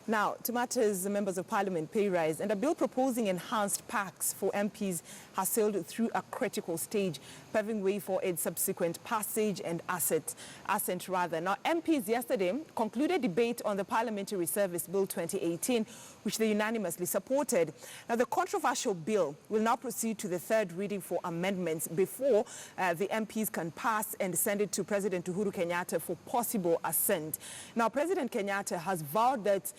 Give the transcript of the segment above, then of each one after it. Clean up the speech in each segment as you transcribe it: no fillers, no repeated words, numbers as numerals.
Now, to matters, the members of parliament pay rise, and a bill proposing enhanced packs for MPs has sailed through a critical stage, paving way for its subsequent passage and assent. Now, MPs yesterday concluded debate on the Parliamentary Service Bill 2018, which they unanimously supported. Now, the controversial bill will now proceed to the third reading for amendments before the MPs can pass and send it to President Uhuru Kenyatta for possible assent. Now, President Kenyatta has vowed that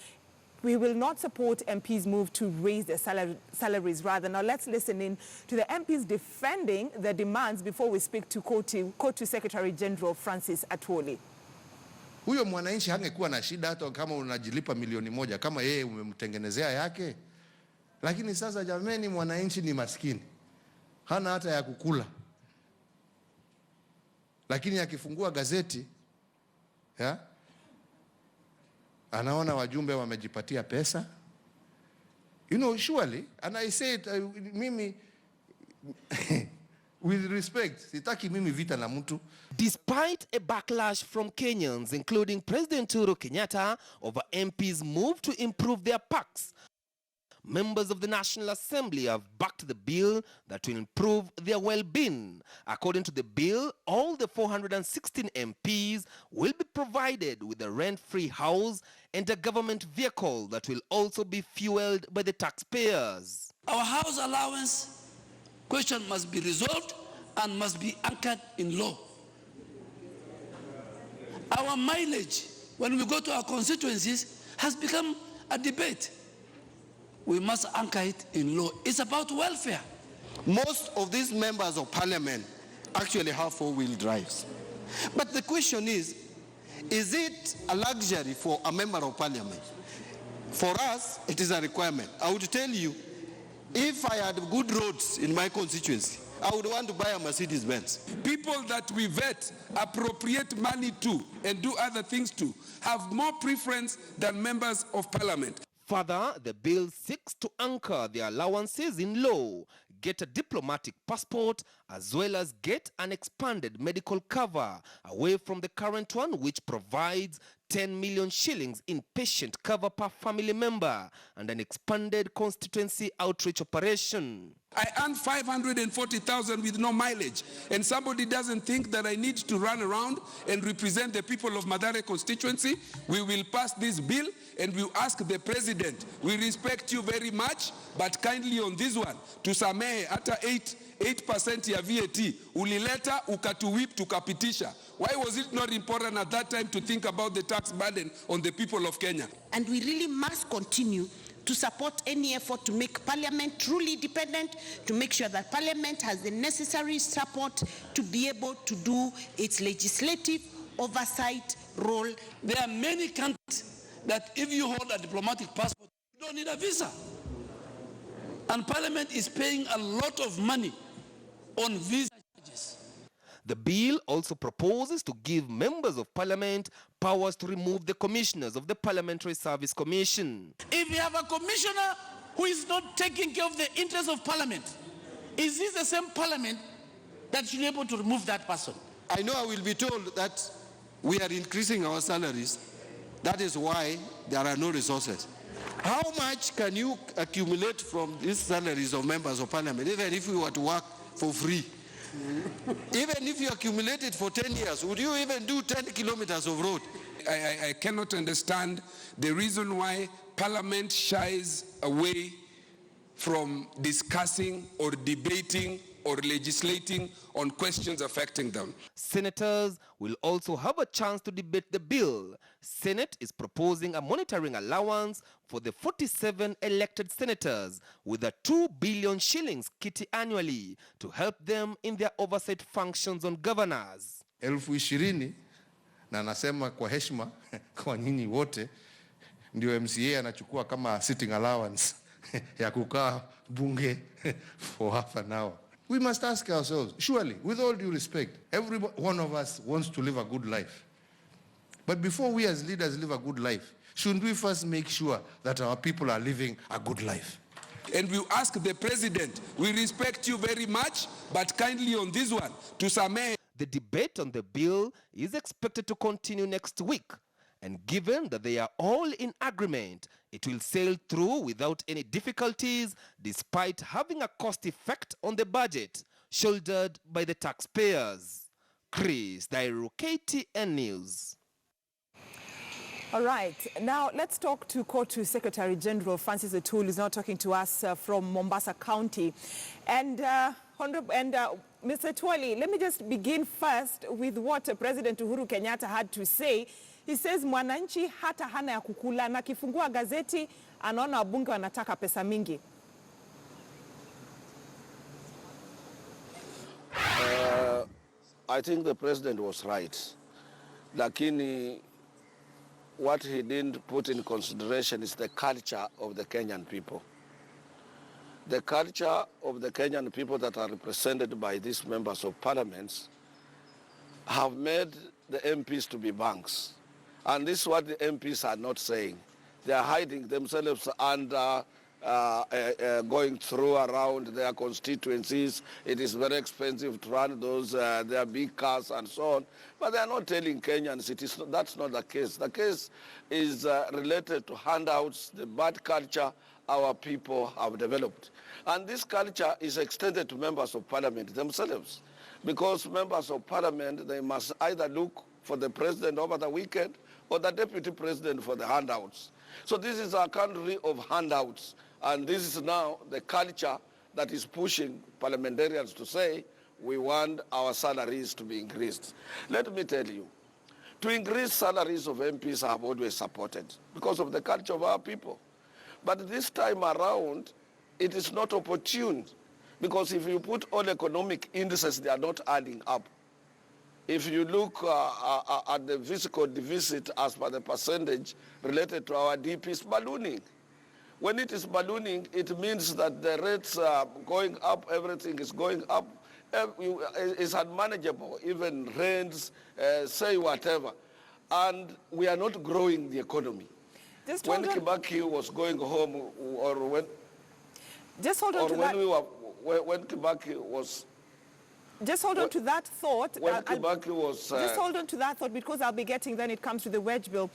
we will not support MPs' move to raise their salaries rather. Now let's listen in to the MPs defending the demands before we speak to Koti Secretary General Francis Atwoli. Huyo mwananchi hangekuwa na shida hata kama unajilipa milioni moja kama yeye umemtengenezea yake. Lakini sasa jameni, mwananchi ni maskini. Hana hata ya kukula. Lakini akifungua gazeti anaona wajumbe wamejipatia pesa. You know, surely, and I say it, mimi, with respect, sitaki mimi vita na mtu. Despite a backlash from Kenyans, including President Uhuru Kenyatta, over MPs' move to improve their packs, members of the National Assembly have backed the bill that will improve their well-being. According to the bill, all the 416 MPs will be provided with a rent-free house and a government vehicle that will also be fueled by the taxpayers. Our house allowance question must be resolved and must be anchored in law. Our mileage, when we go to our constituencies, has become a debate. We must anchor it in law. It's about welfare. Most of these members of parliament actually have four-wheel drives. But the question is it a luxury for a member of parliament? For us, it is a requirement. I would tell you, if I had good roads in my constituency, I would want to buy a Mercedes-Benz. People that we vet, appropriate money to, and do other things to, have more preference than members of parliament. Further, the bill seeks to anchor their allowances in law, get a diplomatic passport, as well as get an expanded medical cover away from the current one, which provides 10 million shillings in patient cover per family member and an expanded constituency outreach operation. I earn 540,000 with no mileage, and somebody doesn't think that I need to run around and represent the people of Mathare constituency. We will pass this bill and we ask the president, we respect you very much, but kindly on this one, tusamehe hata 8% ya VAT, ulileta ukatuwip tukapitisha. Why was it not important at that time to think about the tax burden on the people of Kenya? And we really must continue to support any effort to make Parliament truly independent, to make sure that Parliament has the necessary support to be able to do its legislative oversight role. There are many countries that if you hold a diplomatic passport, you don't need a visa. And Parliament is paying a lot of money on visa charges. The bill also proposes to give members of parliament powers to remove the commissioners of the Parliamentary Service Commission. If you have a commissioner who is not taking care of the interests of parliament, is this the same parliament that should be able to remove that person? I know I will be told that we are increasing our salaries. That is why there are no resources. How much can you accumulate from these salaries of members of parliament, even if we were to work for free? Even if you accumulate it for 10 years, would you even do 10 kilometers of road? I cannot understand the reason why Parliament shies away from discussing or debating or legislating on questions affecting them. Senators will also have a chance to debate the bill. Senate is proposing a monitoring allowance for the 47 elected senators with a 2 billion shillings kitty annually to help them in their oversight functions on governors. 20,000 na nasema kwa heshima kwa nyinyi wote ndio MCA anachukua kama sitting allowance ya kukaa bunge for half an hour. We must ask ourselves, surely, with all due respect, every one of us wants to live a good life. But before we as leaders live a good life, shouldn't we first make sure that our people are living a good life? And we ask the president, we respect you very much, but kindly on this one, tusamehe. The debate on the bill is expected to continue next week. and given that they are all in agreement, it will sail through without any difficulties, despite having a cost effect on the budget shouldered by the taxpayers. Chris Dairo, KTN News. All right, now let's talk to Kotu Secretary General Francis Atwoli, who's now talking to us from Mombasa County. And Mr. Atwoli, let me just begin first with what President Uhuru Kenyatta had to say. He says mwananchi hata hana ya kukula, na kifungua gazeti anaona wabunge wanataka pesa mingi. I think the president was right. Lakini what he didn't put in consideration is the culture of the Kenyan people. The culture of the Kenyan people that are represented by these members of parliaments have made the MPs to be banks. And this is what the MPs are not saying. They are hiding themselves under going through around their constituencies. It is very expensive to run those, their big cars and so on. But they are not telling Kenyans that's not the case. The case is related to handouts, the bad culture our people have developed. And this culture is extended to members of parliament themselves. Because members of parliament, they must either look for the president over the weekend or the deputy president for the handouts. So this is a country of handouts. And this is now the culture that is pushing parliamentarians to say, we want our salaries to be increased. Let me tell you, to increase salaries of MPs I have always supported because of the culture of our people. But this time around, it is not opportune because if you put all economic indices, they are not adding up. If you look at the fiscal deficit as per the percentage related to our DP, is ballooning. When it is ballooning, it means that the rates are going up, everything is going up. It's unmanageable, even rents, say whatever. And we are not growing the economy. Just when Kibaki was going home, or when... Just hold on to that. When Kibaki was... Just hold on to that thought. When Kibaki was... Just hold on to that thought, because I'll be getting, then it comes to the wedge bill.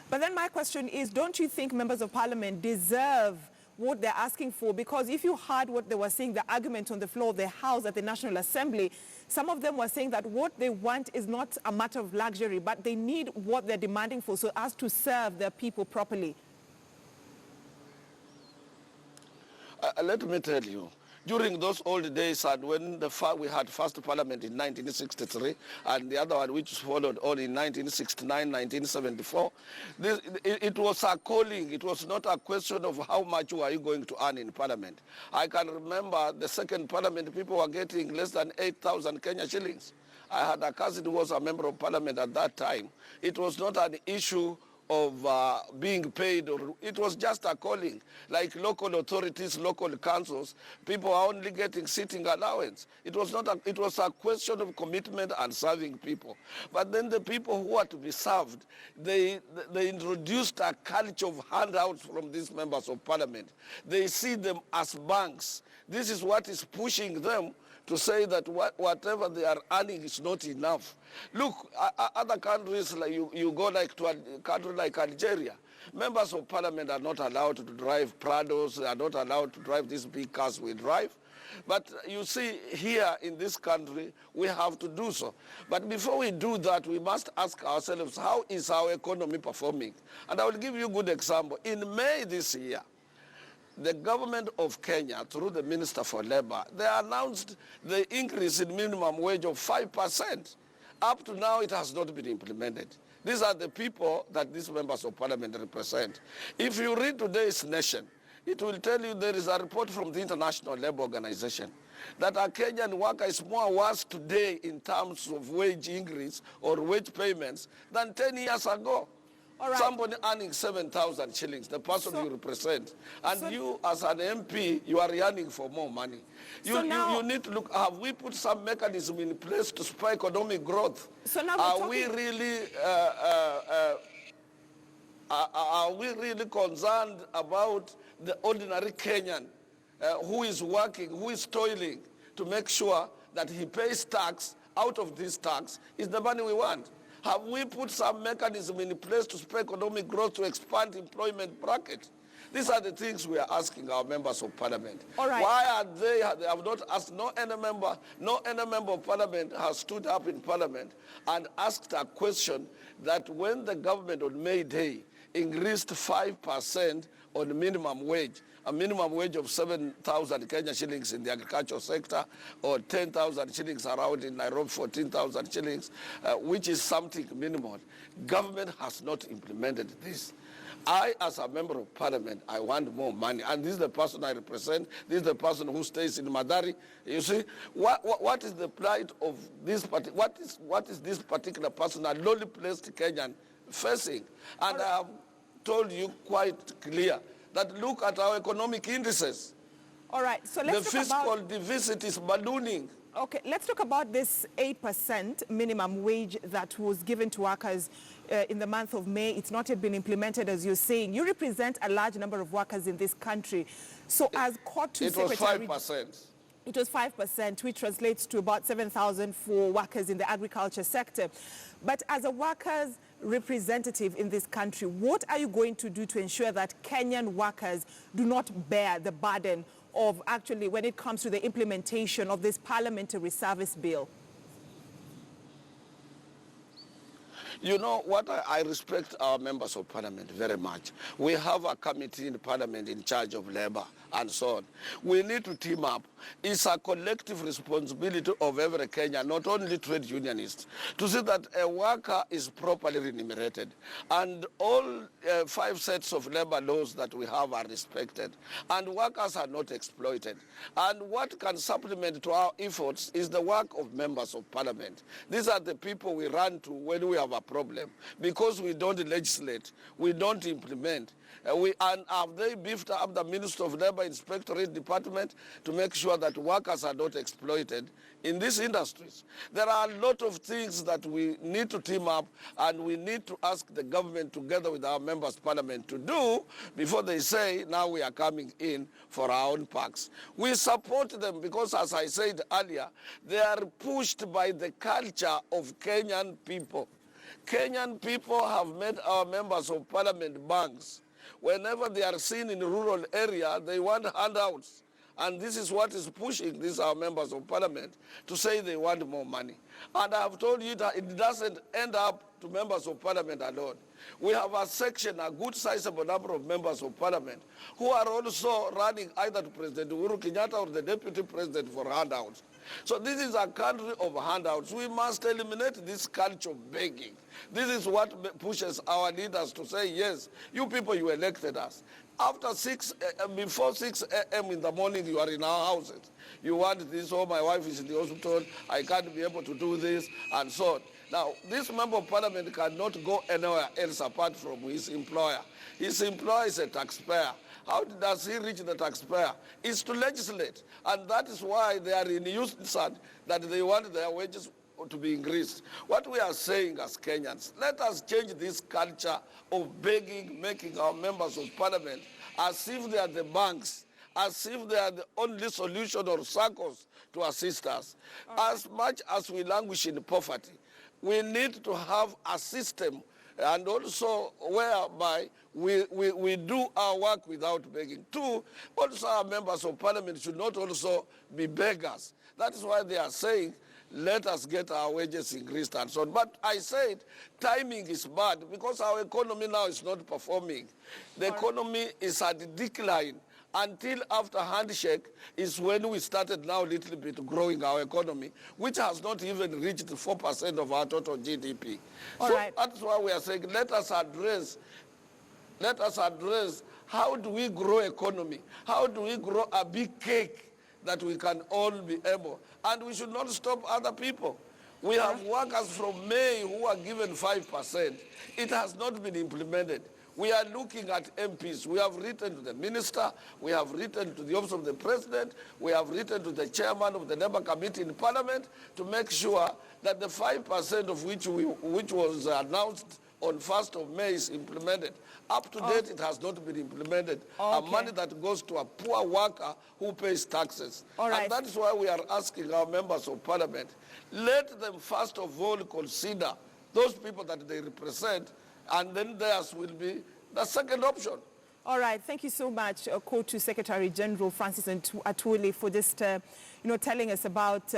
But then my question is, don't you think members of parliament deserve what they're asking for? Because if you heard what they were saying, the argument on the floor of the House at the National Assembly, some of them were saying that what they want is not a matter of luxury, but they need what they're demanding for so as to serve their people properly. Let me tell you, during those old days and when we had first parliament in 1963 and the other one which followed on in 1969, 1974, it was a calling. It was not a question of how much were you going to earn in parliament. I can remember the second parliament, people were getting less than 8,000 Kenya shillings. I had a cousin who was a member of parliament at that time. It was not an issue of being paid, or it was just a calling. Like local authorities, local councils, people are only getting sitting allowance. It was a question of commitment and serving people. But then the people who are to be served, they introduced a culture of handouts from these members of parliament. They see them as banks. This is what is pushing them to say that whatever they are earning is not enough. Look, other countries, like you go like to a country like Algeria, members of parliament are not allowed to drive Prados, they are not allowed to drive these big cars we drive. But you see, here in this country, we have to do so. But before we do that, we must ask ourselves, how is our economy performing? And I will give you a good example. In May this year, the government of Kenya, through the Minister for Labor, they announced the increase in minimum wage of 5%. Up to now, it has not been implemented. These are the people that these members of parliament represent. If you read today's Nation, it will tell you there is a report from the International Labour Organization that a Kenyan worker is more worse today in terms of wage increase or wage payments than 10 years ago. All right. Somebody earning 7,000 shillings, the person you represent. And you, as an MP, you are yearning for more money. You need to look, have we put some mechanism in place to spur economic growth? So now are we really concerned about the ordinary Kenyan who is working, who is toiling to make sure that he pays tax? Out of this tax is the money we want. Have we put some mechanism in place to spur economic growth, to expand employment bracket? These are the things we are asking our members of parliament. All right. Why are they have not asked? No any member of parliament has stood up in parliament and asked a question that when the government on May Day increased 5% on minimum wage, a minimum wage of 7,000 Kenya shillings in the agricultural sector, or 10,000 shillings around in Nairobi, 14,000 shillings, which is something minimal. Government has not implemented this. I, as a member of parliament, I want more money. And this is the person I represent. This is the person who stays in Madari. You see, what is the plight of this what is this particular person, a lowly placed Kenyan, facing? And I have told you quite clear that look at our economic indices. All right, so let's the fiscal deficit is ballooning. Okay, let's talk about this 8% minimum wage that was given to workers in the month of May. It's not yet been implemented, as you're saying. You represent a large number of workers in this country. So as court to secretary... It was 5%. It was 5%, which translates to about 7,000 for workers in the agriculture sector. But as a workers' representative in this country, what are you going to do to ensure that Kenyan workers do not bear the burden of actually when it comes to the implementation of this parliamentary service bill? You know what, I respect our members of parliament very much. We have a committee in parliament in charge of labor and so on. We need to team up. It's a collective responsibility of every Kenyan, not only trade unionists, to see that a worker is properly remunerated and all 5 sets of labor laws that we have are respected and workers are not exploited. And what can supplement to our efforts is the work of members of parliament. These are the people we run to when we have a problem, because we don't legislate, we don't implement. And have they beefed up the Minister of Labor Inspectorate Department to make sure that workers are not exploited in these industries? There are a lot of things that we need to team up and we need to ask the government together with our members of parliament to do before they say, now we are coming in for our own packs. We support them because, as I said earlier, they are pushed by the culture of Kenyan people. Kenyan people have made our members of parliament banks. Whenever they are seen in rural area, they want handouts. And this is what is pushing these our members of parliament to say they want more money. And I have told you that it doesn't end up to members of parliament alone. We have a section, a good sizable number of members of parliament who are also running either to President Uhuru Kenyatta or the deputy president for handouts. So this is a country of handouts. We must eliminate this culture of begging. This is what pushes our leaders to say, yes, you people, you elected us. After before 6 a.m. in the morning, you are in our houses. You want this, oh, my wife is in the hospital, I can't be able to do this, and so on. Now, this member of parliament cannot go anywhere else apart from his employer. His employer is a taxpayer. How does he reach the taxpayer? It's to legislate. And that is why they are in unison that they want their wages to be increased. What we are saying as Kenyans, let us change this culture of begging, making our members of parliament as if they are the banks, as if they are the only solution or circles to assist us. As much as we languish in poverty, we need to have a system and also whereby we do our work without begging. Two, also our members of parliament should not also be beggars. That is why they are saying, let us get our wages increased and so on. But I said timing is bad because our economy now is not performing. The economy is at decline. Until after handshake is when we started now a little bit growing our economy, which has not even reached 4% of our total GDP. That's why we are saying let us address how do we grow economy? How do we grow a big cake that we can all be able? And we should not stop other people. We have workers from May who are given 5%. It has not been implemented. We are looking at MPs. We have written to the minister. We have written to the office of the president. We have written to the chairman of the Labour Committee in Parliament to make sure that the 5% of which was announced on 1st of May is implemented. Up to date, it has not been implemented. Money that goes to a poor worker who pays taxes. And that is why we are asking our members of parliament, let them first of all consider those people that they represent, and then theirs will be the second option. All right, thank you so much, Co-to Secretary General Francis Atwoli, for just, telling us about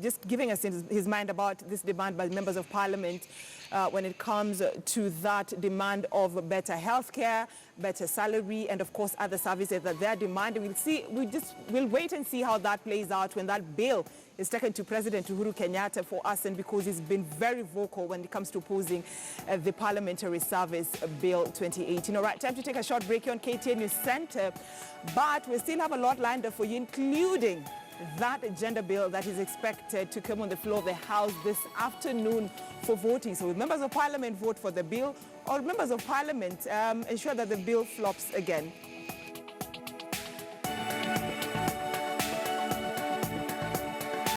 just giving us his mind about this demand by members of Parliament when it comes to that demand of better healthcare, better salary, and of course other services that they're demanding. We'll wait and see how that plays out when that bill is taken to President Uhuru Kenyatta for us, and because he's been very vocal when it comes to opposing the Parliamentary Service Bill 2018. All right, time to take a short break here on KTN News Center, but we still have a lot lined up for you, including that gender bill that is expected to come on the floor of the House this afternoon for voting. So will members of Parliament vote for the bill, or members of Parliament ensure that the bill flops again?